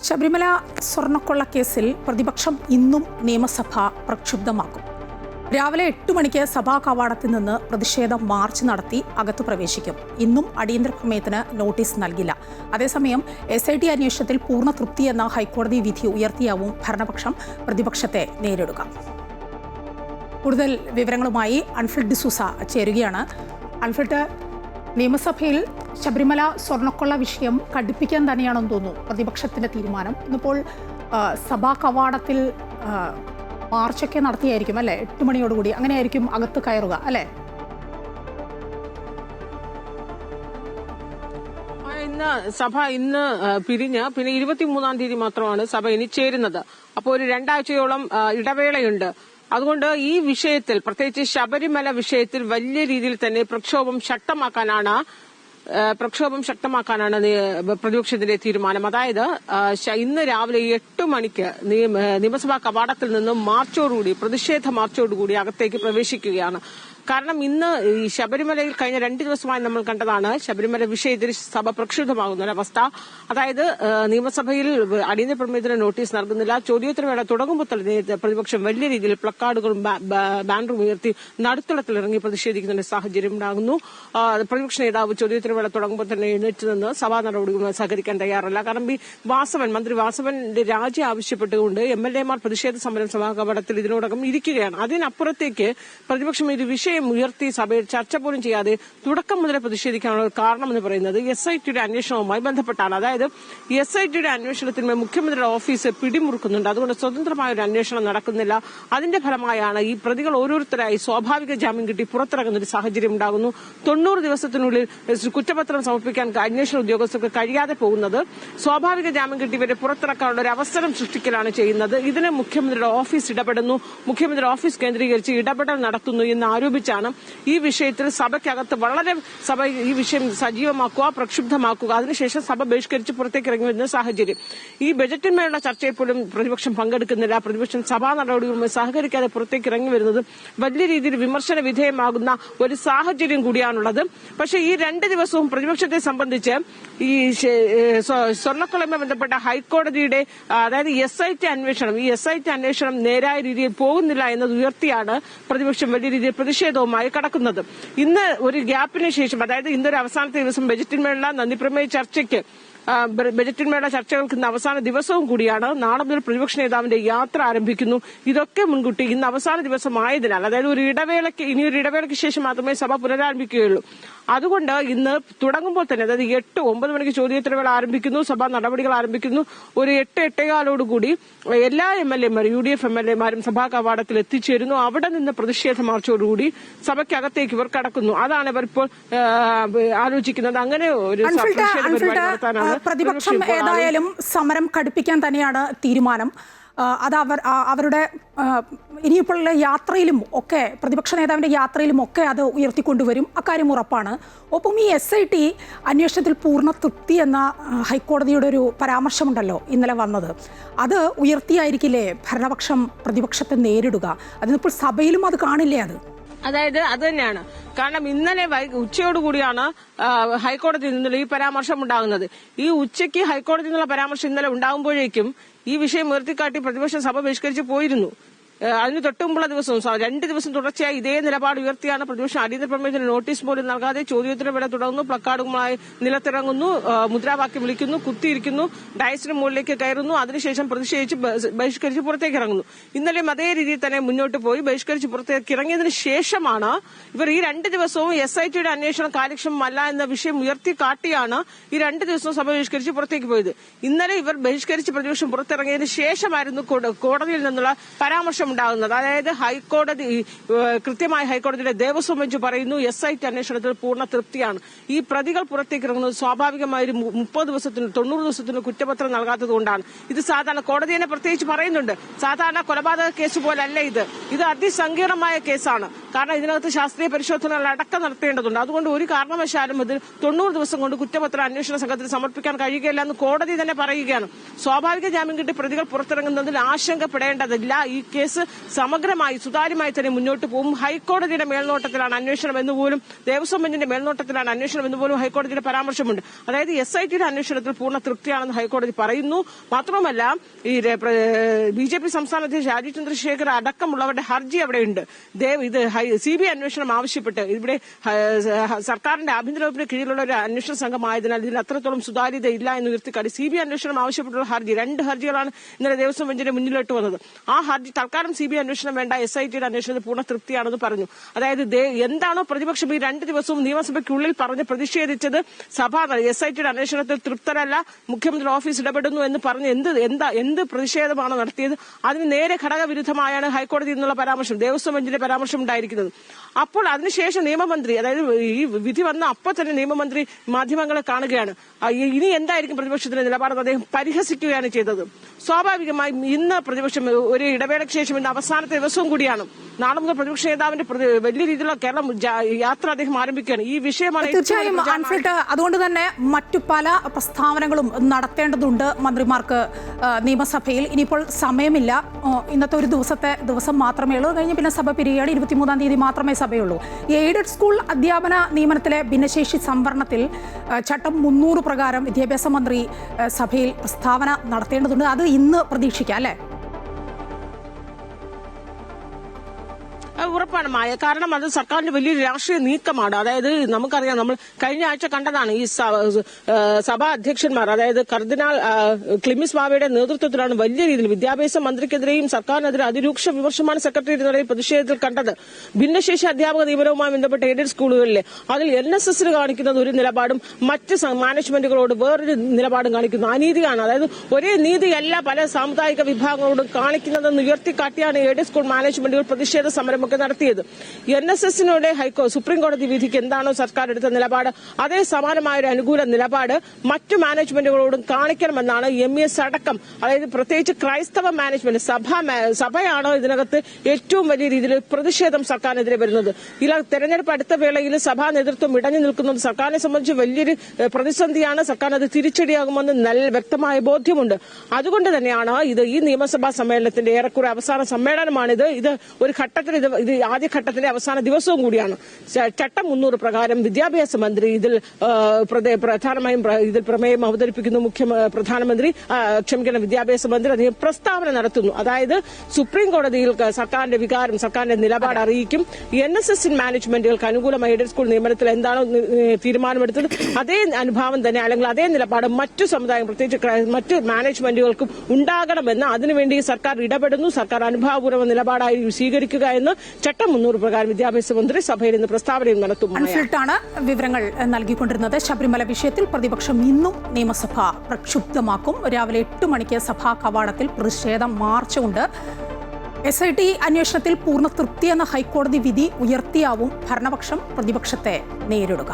ശബരിമല സ്വർണ്ണക്കൊള്ള കേസിൽ പ്രതിപക്ഷം ഇന്നും നിയമസഭ പ്രക്ഷുബ്ധമാക്കും. രാവിലെ 8 മണിക്ക് സഭാ കവാടത്തിൽ നിന്ന് പ്രതിഷേധ മാർച്ച് നടത്തി അകത്തു പ്രവേശിക്കും. ഇന്നും അടിയന്തര പ്രമേയത്തിന് നോട്ടീസ് നൽകില്ല. അതേസമയം SIT അന്വേഷണത്തിൽ പൂർണ്ണ തൃപ്തി എന്ന ഹൈക്കോടതി വിധി ഉയർത്തിയാവും ഭരണപക്ഷം പ്രതിപക്ഷത്തെ നേരിടുക. കൂടുതൽ വിവരങ്ങളുമായി അൻഫ്രിഡ് ഡിസൂസ ചേരുകയാണ്. അൻഫ്രിഡ്, നിയമസഭയിൽ ശബരിമല സ്വർണ്ണക്കൊള്ള വിഷയം കടുപ്പിക്കാൻ തന്നെയാണെന്ന് തോന്നുന്നു പ്രതിപക്ഷത്തിന്റെ തീരുമാനം. ഇന്നിപ്പോൾ സഭാ കവാടത്തിൽ മാർച്ചൊക്കെ നടത്തിയായിരിക്കും അല്ലേ? 8 മണിയോടുകൂടി അങ്ങനെയായിരിക്കും അകത്ത് കയറുക അല്ലേ? സഭ ഇന്ന് പിന്നെ 23-ാം തീയതി മാത്രമാണ് സഭ ഇനി ചേരുന്നത്. അപ്പോൾ ഒരു 2 ആഴ്ചയോളം ഇടവേളയുണ്ട്. അതുകൊണ്ട് ഈ വിഷയത്തിൽ, പ്രത്യേകിച്ച് ശബരിമല വിഷയത്തിൽ വലിയ രീതിയിൽ തന്നെ പ്രക്ഷോഭം ശക്തമാക്കാനാണ് പ്രതിപക്ഷത്തിന്റെ തീരുമാനം. അതായത് ഇന്ന് രാവിലെ 8 മണിക്ക് നിയമസഭാ കവാടത്തിൽ നിന്നും മാർച്ചോടുകൂടി, പ്രതിഷേധ മാർച്ചോടുകൂടി അകത്തേക്ക് പ്രവേശിക്കുകയാണ്. കാരണം ഇന്ന് ഈ ശബരിമലയിൽ കഴിഞ്ഞ 2 ദിവസമായി നമ്മൾ കണ്ടതാണ് ശബരിമല വിഷയത്തിൽ സഭ പ്രക്ഷുബ്ധമാകുന്ന ഒരവസ്ഥ. അതായത് നിയമസഭയിൽ അടിയന്തര പ്രമേയത്തിന് നോട്ടീസ് നൽകുന്നില്ല. ചോദ്യോത്തരവേള തുടങ്ങുമ്പോൾ തന്നെ പ്രതിപക്ഷം വലിയ രീതിയിൽ പ്ലക്കാർഡുകളും ബാനറും ഉയർത്തി നടുത്തളത്തിൽ ഇറങ്ങി പ്രതിഷേധിക്കുന്ന സാഹചര്യം ഉണ്ടാകുന്നു. പ്രതിപക്ഷ നേതാവ് ചോദ്യോത്തരവേള തുടങ്ങുമ്പോൾ തന്നെ എഴുന്നേറ്റ് നിന്ന് സഭാ നടപടികളുമായി സഹകരിക്കാൻ തയ്യാറല്ല. കാരണം മന്ത്രി വാസവന്റെ രാജി ആവശ്യപ്പെട്ടുകൊണ്ട് MLA മാർ പ്രതിഷേധ സമരം സഭാ കവാടത്തിൽ ഇതിനോടകം ഇരിക്കുകയാണ്. അതിനപ്പുറത്തേക്ക് പ്രതിപക്ഷം ഒരു വിഷയം ഉയർത്തി സഭയിൽ ചർച്ച പോലും ചെയ്യാതെ തുടക്കം മുതലേ പ്രതിഷേധിക്കാനുള്ള കാരണമെന്ന് പറയുന്നത് SITയുടെ അന്വേഷണവുമായി ബന്ധപ്പെട്ടാണ്. അതായത് SITയുടെ അന്വേഷണത്തിന് മുഖ്യമന്ത്രിയുടെ ഓഫീസ് പിടിമുറുക്കുന്നുണ്ട്. അതുകൊണ്ട് സ്വതന്ത്രമായ ഒരു അന്വേഷണം നടക്കുന്നില്ല. അതിന്റെ ഫലമായാണ് ഈ പ്രതികൾ ഓരോരുത്തരായി സ്വാഭാവിക ജാമ്യം കിട്ടി പുറത്തിറങ്ങുന്ന ഒരു സാഹചര്യം ഉണ്ടാകുന്നു. 90 ദിവസത്തിനുള്ളിൽ കുറ്റപത്രം സമർപ്പിക്കാൻ അന്വേഷണ ഉദ്യോഗസ്ഥർക്ക് കഴിയാതെ പോകുന്നത് സ്വാഭാവിക ജാമ്യം കിട്ടി ഇവരെ പുറത്തിറക്കാനുള്ള ഒരു അവസരം സൃഷ്ടിക്കലാണ് ചെയ്യുന്നത്. ഇതിന് മുഖ്യമന്ത്രിയുടെ ഓഫീസ് ഇടപെടുന്നു. മുഖ്യമന്ത്രിയുടെ ഓഫീസ് കേന്ദ്രീകരിച്ച് ഇടപെടൽ നടത്തുന്നു എന്ന് ആരോപിച്ചാണ് ഈ വിഷയത്തിൽ സഭയ്ക്കകത്ത് സഭ ഈ വിഷയം സജീവമാക്കുക, പ്രക്ഷുബ്ധമാക്കുക, അതിനുശേഷം സഭ ബഹിഷ്കരിച്ച് പുറത്തേക്ക് ഇറങ്ങി വരുന്ന സാഹചര്യം. ഈ ബജറ്റിന്മേലുള്ള ചർച്ചയിൽ പോലും പ്രതിപക്ഷം പങ്കെടുക്കുന്നില്ല. പ്രതിപക്ഷം സഭാ നടപടികളുമായി സഹകരിക്കാതെ പുറത്തേക്ക് ഇറങ്ങി വരുന്നത് വലിയ രീതിയിൽ വിമർശന വിധേയമാകുന്ന ഒരു സാഹചര്യം കൂടിയാണുള്ളത്. പക്ഷേ ഈ 2 ദിവസവും പ്രതിപക്ഷത്തെ സംബന്ധിച്ച് ഈ സ്വർണ്ണക്കൊള്ളയുമായി ബന്ധപ്പെട്ട ഹൈക്കോടതിയുടെ, അതായത് SIT അന്വേഷണം നേരായ രീതിയിൽ പോകുന്നില്ല എന്നത് ഉയർത്തിയാണ് പ്രതിപക്ഷം വലിയ രീതിയിൽ പ്രതിഷേധവുമായി കടക്കുന്നത്. ഇന്ന് ഒരു ഗ്യാപ്പിന് ശേഷം, അതായത് ഇന്നൊരു അവസാനത്തെ ദിവസം ബജറ്റിന്മേലുള്ള നന്ദിപ്രമേയ ചർച്ചകൾക്ക് ഇന്ന് അവസാന ദിവസവും കൂടിയാണ്. നാളെ മുതൽ പ്രതിപക്ഷ നേതാവിന്റെ യാത്ര ആരംഭിക്കുന്നു. ഇതൊക്കെ മുൻകൂട്ടി ഇന്ന് അവസാന ദിവസമായതിനാൽ, അതായത് ഇനിയൊരു ഇടവേളയ്ക്ക് ശേഷം മാത്രമേ സഭ പുനരാരംഭിക്കുകയുള്ളൂ. അതുകൊണ്ട് ഇന്ന് തുടങ്ങുമ്പോൾ തന്നെ, അതായത് 8-9 മണിക്ക് ചോദ്യോത്തരവേള ആരംഭിക്കുന്നു, സഭാ നടപടികൾ ആരംഭിക്കുന്നു. ഒരു 8-8:15 എല്ലാ UDF MLA മാരും സഭാ കവാടത്തിൽ എത്തിച്ചേരുന്നു. അവിടെ നിന്ന് പ്രതിഷേധ മാർച്ചോടുകൂടി സഭയ്ക്കകത്തേക്ക് ഇവർ കടക്കുന്നു. അതാണ് ഇവർ ഇപ്പോൾ ആലോചിക്കുന്നത്. അങ്ങനെ ഒരു പ്രതിപക്ഷം ഏതായാലും സമരം കടുപ്പിക്കാൻ തന്നെയാണ് തീരുമാനം. അത് അവരുടെ ഇനിയിപ്പോഴുള്ള യാത്രയിലും ഒക്കെ, പ്രതിപക്ഷ നേതാവിന്റെ യാത്രയിലും ഒക്കെ അത് ഉയർത്തിക്കൊണ്ടുവരും, അക്കാര്യം ഉറപ്പാണ്. ഒപ്പം ഈ SIT അന്വേഷണത്തിൽ പൂർണ്ണ തൃപ്തി എന്ന ഹൈക്കോടതിയുടെ ഒരു പരാമർശമുണ്ടല്ലോ ഇന്നലെ വന്നത്, അത് ഉയർത്തിയായിരിക്കില്ലേ ഭരണപക്ഷം പ്രതിപക്ഷത്തെ നേരിടുക? അതിനിപ്പോൾ സഭയിലും അത് കാണില്ലേ? അതായത് അത് തന്നെയാണ്. കാരണം ഇന്നലെ ഉച്ചയോടുകൂടിയാണ് ഹൈക്കോടതിയിൽ നിന്നുള്ള ഈ പരാമർശം ഉണ്ടാകുന്നത്. ഈ ഉച്ചയ്ക്ക് ഹൈക്കോടതിയിൽ നിന്നുള്ള പരാമർശം ഇന്നലെ ഉണ്ടാകുമ്പോഴേക്കും ഈ വിഷയം ഉയർത്തിക്കാട്ടി പ്രതിപക്ഷം സഭ ബഹിഷ്കരിച്ച് പോയിരുന്നു. അതിന് തൊട്ടുമുമ്പുള്ള ദിവസവും 2 ദിവസം തുടർച്ചയായി ഇതേ നിലപാട് ഉയർത്തിയാണ് പ്രതിപക്ഷം അടിയന്തര പ്രമേയത്തിന് നോട്ടീസ് പോലും നൽകാതെ ചോദ്യോത്തരവേള തുടങ്ങുന്നു, പ്ലക്കാർഡുമായി നിലത്തിറങ്ങുന്നു, മുദ്രാവാക്യം വിളിക്കുന്നു, കുത്തിയിരിക്കുന്നു, ഡയസിന് മുകളിലേക്ക് കയറുന്നു, അതിനുശേഷം പ്രതിഷേധിച്ച് ബഹിഷ്കരിച്ച് പുറത്തേക്ക് ഇറങ്ങുന്നു. ഇന്നലെയും അതേ രീതിയിൽ തന്നെ മുന്നോട്ട് പോയി ബഹിഷ്കരിച്ച് പുറത്തേക്ക് ഇറങ്ങിയതിനു ശേഷമാണ് ഇവർ ഈ 2 ദിവസവും SITയുടെ അന്വേഷണം കാര്യക്ഷമമല്ല എന്ന വിഷയം ഉയർത്തി കാട്ടിയാണ് ഈ 2 ദിവസവും സഭ ബഹിഷ്കരിച്ച് പുറത്തേക്ക് പോയത്. ഇന്നലെ ഇവർ ബഹിഷ്കരിച്ച് പ്രതിപക്ഷം പുറത്തിറങ്ങിയതിനു ശേഷമായിരുന്നു കോടതിയിൽ നിന്നുള്ള പരാമർശം ഉണ്ടാകുന്നത്. അതായത് കൃത്യമായി ഹൈക്കോടതിയുടെ ദേവസ്വം ബെഞ്ച് പറയുന്നു SIT അന്വേഷണത്തിൽ പൂർണ്ണ തൃപ്തിയാണ്. ഈ പ്രതികൾ പുറത്തേക്ക് ഇറങ്ങുന്നത് സ്വാഭാവികമായി ഒരു 90 ദിവസത്തിന് കുറ്റപത്രം നൽകാത്തതുകൊണ്ടാണ്. ഇത് സാധാരണ കോടതി തന്നെ പ്രത്യേകിച്ച് പറയുന്നുണ്ട്, സാധാരണ കൊലപാതക കേസ് പോലല്ല ഇത് അതിസങ്കീർണമായ കേസാണ്. കാരണം ഇതിനകത്ത് ശാസ്ത്രീയ പരിശോധനകൾ അടക്കം നടത്തേണ്ടതുണ്ട്. അതുകൊണ്ട് ഒരു കാരണവശാലും ഇതിൽ 90 ദിവസം കൊണ്ട് കുറ്റപത്രം അന്വേഷണ സംഘത്തിന് സമർപ്പിക്കാൻ കഴിയുകയില്ല എന്ന് കോടതി തന്നെ പറയുകയാണ്. സ്വാഭാവിക ജാമ്യം കിട്ടി പ്രതികൾ പുറത്തിറങ്ങുന്നതിൽ ആശങ്കപ്പെടേണ്ടതില്ല. ഈ കേസ് കേസ് സമഗ്രമായി സുതാര്യമായി തന്നെ മുന്നോട്ട് പോകും. ഹൈക്കോടതിയുടെ മേൽനോട്ടത്തിലാണ് അന്വേഷണം എന്ന് പോലും, ദേവസ്വം ബെഞ്ചിന്റെ മേൽനോട്ടത്തിലാണ് അന്വേഷണം എന്ന് പോലും ഹൈക്കോടതിയുടെ പരാമർശമുണ്ട്. അതായത് SITയുടെ അന്വേഷണത്തിൽ പൂർണ്ണ തൃപ്തിയാണെന്ന് ഹൈക്കോടതി പറയുന്നു. മാത്രമല്ല ഈ BJP സംസ്ഥാന അധ്യക്ഷൻ രാജീവ് ചന്ദ്രശേഖർ അടക്കമുള്ളവരുടെ ഹർജി അവിടെയുണ്ട്. ഇത് CBI അന്വേഷണം ആവശ്യപ്പെട്ട് ഇവിടെ സർക്കാരിന്റെ ആഭ്യന്തര വകുപ്പിന് കീഴിലുള്ള ഒരു അന്വേഷണ സംഘമായതിനാൽ ഇതിൽ അത്രത്തോളം സുതാര്യത ഇല്ല എന്ന് ഉയർത്തിക്കാട്ടി CBI അന്വേഷണം ആവശ്യപ്പെട്ടുള്ള ഹർജി 2 ഹർജികളാണ് ഇന്നലെ ദേവസ്വം ബെഞ്ചിന്റെ മുന്നിലോട്ട് വന്നത്. ആ ഹർജി തൽക്കാലം CBI അന്വേഷണം വേണ്ട, SITയുടെ അന്വേഷണത്തിൽ പൂർണ്ണ തൃപ്തിയാണെന്ന് പറഞ്ഞു. അതായത് എന്താണോ പ്രതിപക്ഷം ഈ 2 ദിവസവും നിയമസഭയ്ക്കുള്ളിൽ പറഞ്ഞ് പ്രതിഷേധിച്ചത്, സഭ SITയുടെ അന്വേഷണത്തിൽ തൃപ്തരല്ല, മുഖ്യമന്ത്രി ഓഫീസ് ഇടപെടുന്നു എന്ന് പറഞ്ഞ് എന്ത് പ്രതിഷേധമാണ് നടത്തിയത്, അതിന് നേരെ ഘടകവിരുദ്ധമായാണ് ഹൈക്കോടതി എന്നുള്ള പരാമർശം, ദേവസ്വം ബെഞ്ചിന്റെ പരാമർശം ഉണ്ടായിരിക്കുന്നത്. അപ്പോൾ അതിനുശേഷം നിയമമന്ത്രി, അതായത് ഈ വിധി വന്ന അപ്പോൾ തന്നെ നിയമമന്ത്രി മാധ്യമങ്ങളെ കാണുകയാണ്. ഇനി എന്തായിരിക്കും പ്രതിപക്ഷത്തിന്റെ നിലപാടെന്ന് അദ്ദേഹം പരിഹസിക്കുകയാണ് ചെയ്തത്. സ്വാഭാവികമായും ഇന്ന് പ്രതിപക്ഷം ഒരു ഇടവേളയ്ക്ക് ശേഷം ഇന്ന് അവസാനത്തെ ദിവസവും കൂടിയാണ്. നാളെ മുതൽ പ്രതിപക്ഷ നേതാവിന്റെ വലിയ രീതിയിലുള്ള കേരളം യാത്ര അദ്ദേഹം ആരംഭിക്കുകയാണ്. ഈ വിഷയമാണ് തീർച്ചയായും അൻഫിൽട്ട്. അതുകൊണ്ട് തന്നെ മറ്റു പല പ്രസ്താവനകളും നടത്തേണ്ടതുണ്ട് മന്ത്രിമാർക്ക് നിയമസഭയിൽ. ഇനിയിപ്പോൾ സമയമില്ല, ഇന്നത്തെ ഒരു ദിവസം മാത്രമേ ഉള്ളൂ. കഴിഞ്ഞ് പിന്നെ സഭ പിരിയുകയാണ്. 23-ാം തീയതി മാത്രമേ സഭയുള്ളൂ. എയ്ഡഡ് സ്കൂൾ അധ്യാപന നിയമനത്തിലെ ഭിന്നശേഷി സംവരണത്തിൽ ചട്ടം 300 പ്രകാരം വിദ്യാഭ്യാസ മന്ത്രി സഭയിൽ പ്രസ്താവന നടത്തേണ്ടതുണ്ട്. അത് ഇന്ന് പ്രതീക്ഷിക്കാം അല്ലേ? ഉറപ്പാണ് മായ. കാരണം അത് സർക്കാരിന്റെ വലിയൊരു രാഷ്ട്രീയ നീക്കമാണ്. അതായത് നമുക്കറിയാം, നമ്മൾ കഴിഞ്ഞ ആഴ്ച കണ്ടതാണ് ഈ സഭാ അധ്യക്ഷന്മാർ, അതായത് കർദിനാൾ ക്ലിമിസ് ബാവയുടെ നേതൃത്വത്തിലാണ് വലിയ രീതിയിൽ വിദ്യാഭ്യാസ മന്ത്രിക്കെതിരെയും സർക്കാരിനെതിരെ അതിരൂക്ഷ വിമർശനമാണ് സെക്രട്ടേറിയറ്റിനിടയിൽ പ്രതിഷേധത്തിൽ കണ്ടത്. ഭിന്നശേഷി അധ്യാപക നിയമനവുമായി ബന്ധപ്പെട്ട എയ്ഡഡ് സ്കൂളുകളിലെ അതിൽ NSSന് കാണിക്കുന്നത് ഒരു നിലപാടും മറ്റ് മാനേജ്മെന്റുകളോട് വേറൊരു നിലപാടും കാണിക്കുന്നു. അനീതിയാണ്. അതായത് ഒരേ നീതിയല്ല പല സാമുദായിക വിഭാഗങ്ങളോടും കാണിക്കുന്നതെന്ന് ഉയർത്തിക്കാട്ടിയാണ് എയ്ഡഡ് സ്കൂൾ മാനേജ്മെന്റുകൾ പ്രതിഷേധ സമരമൊക്കെ നടത്തിയത്. NSSനോട് സുപ്രീം കോടതി വിധിക്ക് എന്താണോ സർക്കാർ എടുത്ത നിലപാട്, അതേ സമാനമായ ഒരു അനുകൂല നിലപാട് മറ്റു മാനേജ്മെന്റുകളോടും കാണിക്കണമെന്നാണ് MES അടക്കം, അതായത് പ്രത്യേകിച്ച് ക്രൈസ്തവ മാനേജ്മെന്റ് സഭയാണോ ഇതിനകത്ത് ഏറ്റവും വലിയ രീതിയിൽ പ്രതിഷേധം സർക്കാരിനെതിരെ വരുന്നത്. തെരഞ്ഞെടുപ്പ് അടുത്ത വേളയിൽ സഭാ നേതൃത്വം ഇടഞ്ഞു നിൽക്കുന്നത് സർക്കാരിനെ സംബന്ധിച്ച് വലിയൊരു പ്രതിസന്ധിയാണ്. സർക്കാരിന് അത് തിരിച്ചടിയാകുമെന്ന് നല്ല വ്യക്തമായ ബോധ്യമുണ്ട്. അതുകൊണ്ട് തന്നെയാണ് ഈ നിയമസഭാ സമ്മേളനത്തിന്റെ ഏറെക്കുറെ അവസാന സമ്മേളനമാണിത്. ഇത് ഒരു ഘട്ടത്തിൽ ഇത് ആദ്യഘട്ടത്തിലെ അവസാന ദിവസവും കൂടിയാണ്. ചട്ടം 300 പ്രകാരം വിദ്യാഭ്യാസ മന്ത്രി ഇതിൽ പ്രധാനമായും ഇതിൽ പ്രമേയം അവതരിപ്പിക്കുന്നു. വിദ്യാഭ്യാസ മന്ത്രി അദ്ദേഹം പ്രസ്താവന നടത്തുന്നു. അതായത് സുപ്രീം കോടതിയിൽ സർക്കാരിന്റെ വികാരം, സർക്കാരിന്റെ നിലപാട് അറിയിക്കും. NSS മാനേജ്മെന്റുകൾക്ക് അനുകൂലമായി എയ്ഡഡ് സ്കൂൾ നിയമനത്തിൽ എന്താണോ തീരുമാനമെടുത്തത് അതേ അനുഭാവം തന്നെ, അല്ലെങ്കിൽ അതേ നിലപാട് മറ്റു സമുദായം, പ്രത്യേകിച്ച് മറ്റു മാനേജ്മെന്റുകൾക്കും ഉണ്ടാകണമെന്ന് അതിനുവേണ്ടി സർക്കാർ ഇടപെടുന്നു. സർക്കാർ അനുഭാവപൂർവ്വ നിലപാടായി സ്വീകരിക്കുക എന്ന് ചട്ടം 300 പ്രകാരം വിദ്യാഭ്യാസ മന്ത്രി സഭയിൽ നിന്ന് പ്രസ്താവനയും നടത്തും. അൻഫിൽട്ടാണ് വിവരങ്ങൾ നൽകിക്കൊണ്ടിരുന്നത്. ശബരിമല വിഷയത്തിൽ പ്രതിപക്ഷം ഇന്നും നിയമസഭ പ്രക്ഷുബ്ധമാക്കും. രാവിലെ 8 മണിക്ക് സഭാ കവാടത്തിൽ പ്രതിഷേധ മാർച്ചുണ്ട്. SIT അന്വേഷണത്തിൽ പൂർണ്ണ തൃപ്തി എന്ന ഹൈക്കോടതി വിധി ഉയർത്തിയാവും ഭരണപക്ഷം പ്രതിപക്ഷത്തെ നേരിടുക.